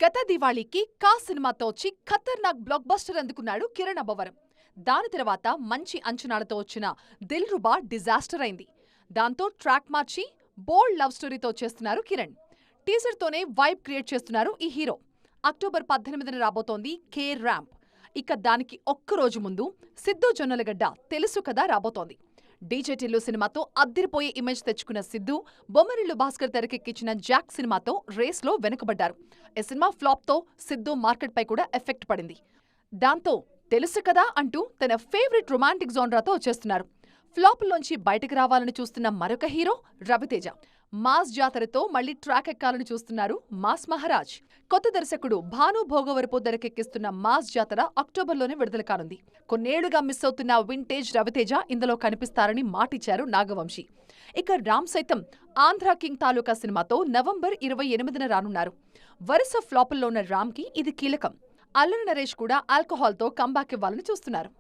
గత దివాళీకి కా సినిమాతో వచ్చి ఖతర్నాక్ బ్లాక్ బస్టర్ అందుకున్నాడు కిరణ్ అబ్బవరం. దాని తర్వాత మంచి అంచనాలతో వచ్చిన దిల్రుబా డిజాస్టర్ అయింది. దాంతో ట్రాక్ మార్చి బోల్డ్ లవ్ స్టోరీతో చేస్తున్నారు కిరణ్. టీజర్తోనే వైబ్ క్రియేట్ చేస్తున్నారు ఈ హీరో. అక్టోబర్ 18న రాబోతోంది కే ర్యాంప్. ఇక దానికి ఒక్కరోజు ముందు సిద్ధు జొన్నలగడ్డ తెలుసు కదా రాబోతోంది. డీజే టిల్లు సినిమాతో అద్దిరిపోయే ఇమేజ్ తెచ్చుకున్న సిద్ధు బొమ్మరిల్లు భాస్కర్ తెరకెక్కించిన జాక్ సినిమాతో రేస్లో వెనుకబడ్డారు. ఈ సినిమా ఫ్లాప్తో సిద్ధు మార్కెట్పై కూడా ఎఫెక్ట్ పడింది. దాంతో తెలుసు కదా అంటూ తన ఫేవరెట్ రొమాంటిక్ జోన్రాతో వచ్చేస్తున్నారు. ఫ్లాపుల్లోంచి బయటకు రావాలని చూస్తున్న మరొక హీరో రవితేజ. మాస్ జాతరతో మళ్లీ ట్రాక్ ఎక్కాలని చూస్తున్నారు మాస్ మహారాజ్. కొత్త దర్శకుడు భాను భోగవరపు తెరకెక్కిస్తున్న మాస్ జాతర అక్టోబర్లోనే విడుదల కానుంది. కొన్నేళ్లుగా మిస్ అవుతున్న వింటేజ్ రవితేజ ఇందులో కనిపిస్తారని మాటిచ్చారు నాగవంశి. ఇక రామ్ సైతం ఆంధ్రా కింగ్ తాలూకా సినిమాతో నవంబర్ 28న రానున్నారు. వరుస ఫ్లాపుల్లో ఉన్న రామ్కి ఇది కీలకం. అల్లరి నరేష్ కూడా ఆల్కహాల్తో కంబ్యాక్ ఇవ్వాలని చూస్తున్నారు.